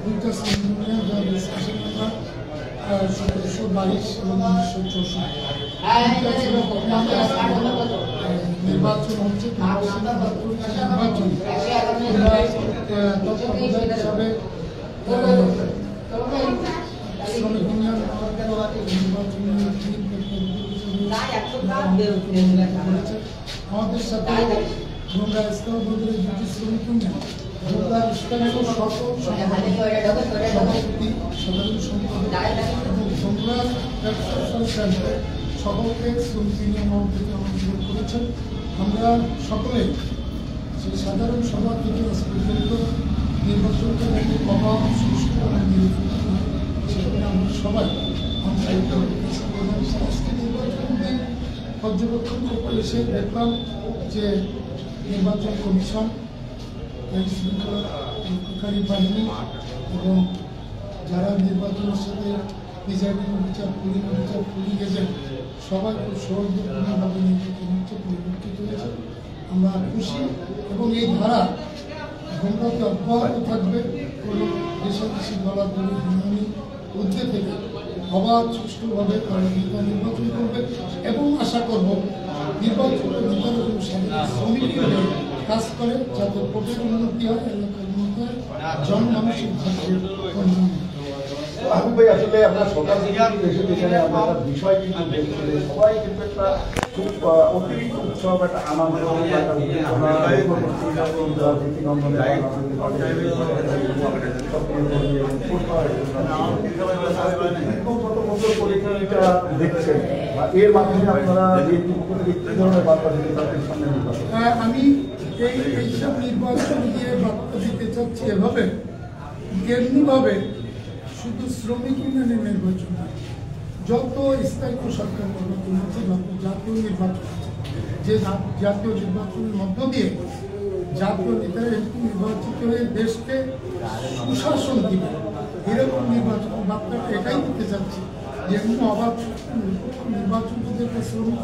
দুইটা শ্রেণী যা ডিসকাশন নাম্বার 1722 এবং 1964 নির্বাচন হচ্ছে নির্বাচন হিসাবে শ্রমিক ইউনিয়ন আমাদের সাথে আমরা ইসলামপুরের দুটি শ্রমিক ইউনিয়ন সাধারণ সকলকে শ্রমিক ইউনিয়ন থেকে আমন্ত্রণ করেছেন। আমরা সকলে সেই সাধারণ সভা থেকে আজ পর্যন্ত নির্বাচনকে অভাব সুষ্ঠু এবং নিরপেক্ষ সেখানে আমরা সবাই পর্যবেক্ষণ করতে এসে দেখলাম যে নির্বাচন কমিশন, আইন শৃঙ্খলা রক্ষাকারী বাহিনী এবং যারা নির্বাচনের সাথে presiding officer, pulling officer, polling agent সবাই খুব সৌহার্দ্যপূর্ণভাবে নির্বাচন হচ্ছে পরিবর্তিত হয়েছে। আমরা খুশি এবং এই ধারা গণতন্ত্র অব্যাহত থাকবে। কোনো দেশাদেশি দলাদলি বিধানী ঊর্ধ্বে থেকে অবাধ সুষ্ঠুভাবে তারা নির্বাচন করবে এবং আশা করব নির্বাচনের ভিতরে কোনো সাধারণ শ্রমিক কাজ করে যাতে ভোটের উন্নতি হয়, এলাকার উন্নতি হয়, জনমানুষের ভাগ্যের উন্নতি। আবু ভাই, আসলে আমরা সকাল থেকে এখানে আমরা একটা বিষয় কিন্তু দেখছি, সবাই কিন্তু একটা খুব অতিরিক্ত উৎসব, একটা আনন্দ, দেখছেন এর মাধ্যমে আপনারা ধরনের বার্তা দিতে চাচ্ছেন? আমি এইসব নির্বাচন দিয়ে বার্তা দিতে চাচ্ছি এভাবে, এমনিভাবে শুধু শ্রমিক ইউনিয়নের নির্বাচন নয়, যত স্থায়ী সরকার নির্বাচন আছে, যত জাতীয় নির্বাচন আছে, যে জাতীয় নির্বাচনের মধ্য দিয়ে জাতীয় নেতারা এরকম নির্বাচিত হয়ে দেশকে সুশাসন দিবে, এরকম নির্বাচন বার্তাটা এটাই দিতে চাচ্ছি যে এমনি অবাধ নির্বাচন যদি একটা শ্রমিক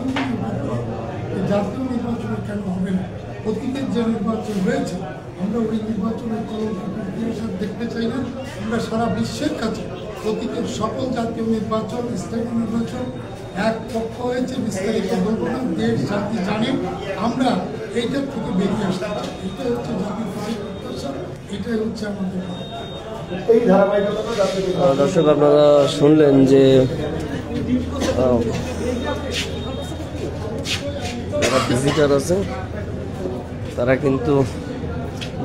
জাতীয় নির্বাচনের কেন হবে না? অতীতের যে নির্বাচন হয়েছে আমরা ওই নির্বাচনের ইতিহাস দেখতে চাই না। আমরা সারা বিশ্বের কাছে অতীতের সকল জাতীয় নির্বাচন, স্থায়ী নির্বাচন এক পক্ষ হয়েছে, বিস্তারিত বলবো না, দেশ জাতি জানে। আমরা এইটার থেকে বেরিয়ে আসতে চাই, এটা হচ্ছে জাতির প্রত্যাশা, এটাই হচ্ছে আমাদের। দর্শক, আপনারা শুনলেন যে যারা ভিজিটার আছে তারা কিন্তু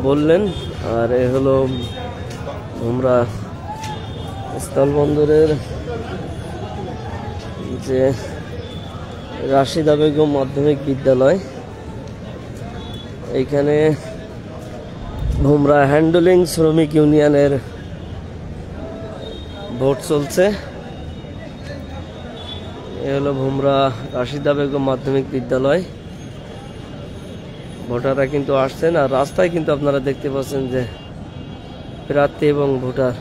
বললেন। আর এ হলো আমরা স্থলবন্দরের যে রাশিদা বেগম মাধ্যমিক বিদ্যালয়, এইখানে ভুমরা হ্যান্ডলিং শ্রমিক ইউনিয়নের ভোট চলছে। এ হলো ভুমরা রাশিদা বেগম মাধ্যমিক বিদ্যালয়। ভোটাররা কিন্তু আসছেন, আর রাস্তায় কিন্তু আপনারা দেখতে পাচ্ছেন যে প্রার্থী এবং ভোটার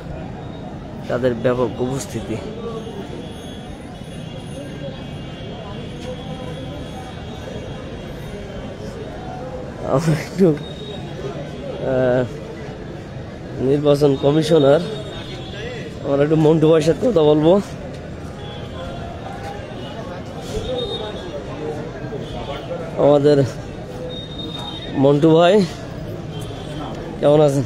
তাদের ব্যাপক উপস্থিতি। আমরা একটু নির্বাচন কমিশনার, আমরা একটু মন্টু ভাইয়ের সাথে কথা বলবো। আমাদের মন্টু ভাই কেমন আছেন?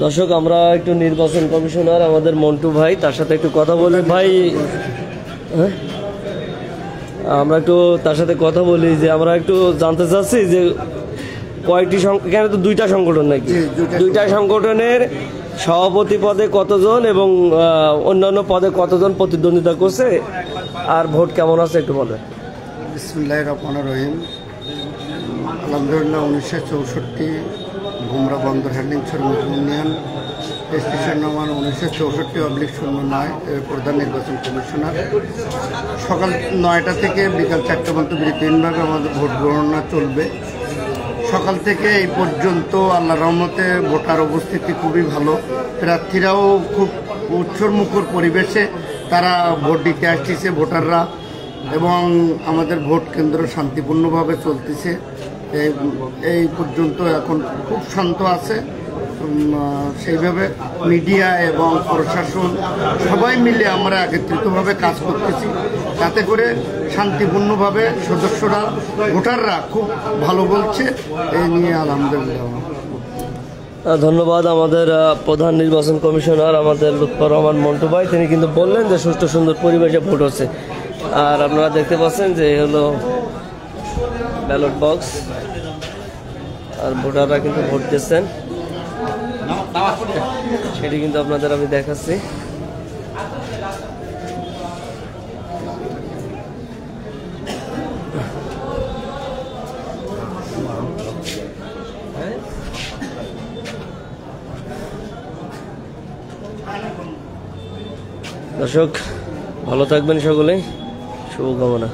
দর্শক, আমরা একটু নির্বাচন কমিশনার আমাদের মন্টু ভাই, তার সাথে একটু কথা বলি। ভাই, হ্যাঁ, আমরা একটু তার সাথে কথা বলি যে আমরা একটু জানতে চাচ্ছি যে কয়টি, এখানে তো দুইটা সংগঠন নাকি, দুইটা সংগঠনের সভাপতি পদে কতজন এবং অন্যান্য পদে কতজন প্রতিদ্বন্দ্বিতা করছে, আর ভোট কেমন আছে একটু বলেন। বিসমিল্লাহির রহমানির রহিম। আলহামদুলিল্লাহ, 1964 ভুমরা বন্দর হ্যান্ডলিং শ্রমিক ইউনিয়ন, স্টেশন নম্বর 1964/09 এর প্রধান নির্বাচন কমিশনার। সকাল 9টা থেকে বিকাল 4টা পর্যন্ত 3 ভাগে আমাদের ভোট গণনা চলবে। সকাল থেকে এই পর্যন্ত আল্লাহর রহমতে ভোটার উপস্থিতি খুবই ভালো। প্রার্থীরাও খুব উৎসবমুখর পরিবেশে তারা ভোট দিতে আসতেছে ভোটাররা, এবং আমাদের ভোট কেন্দ্র শান্তিপূর্ণভাবে চলতেছে। এই পর্যন্ত এখন খুব শান্ত আছে। সেইভাবে মিডিয়া এবং প্রশাসন সবাই মিলে আমরা একত্রিতভাবে কাজ করতেছি, যাতে করে শান্তিপূর্ণভাবে সদস্যরা ভোটাররা খুব ভালো বলছে। এই নিয়ে আলহামদুলিল্লাহ। ধন্যবাদ আমাদের প্রধান নির্বাচন কমিশনার আমাদের লুৎফর রহমান মন্টু ভাই, তিনি কিন্তু বললেন যে সুষ্ঠু সুন্দর পরিবেশে ভোট হচ্ছে। আর আপনারা দেখতে পাচ্ছেন যে হলো ব্যালট বক্স, আর ভোটাররা কিন্তু ভোট দিচ্ছেন, সেটি কিন্তু আপনাদের আমি দেখাচ্ছি। দর্শক ভালো থাকবেন সকলেই, শুভকামনা।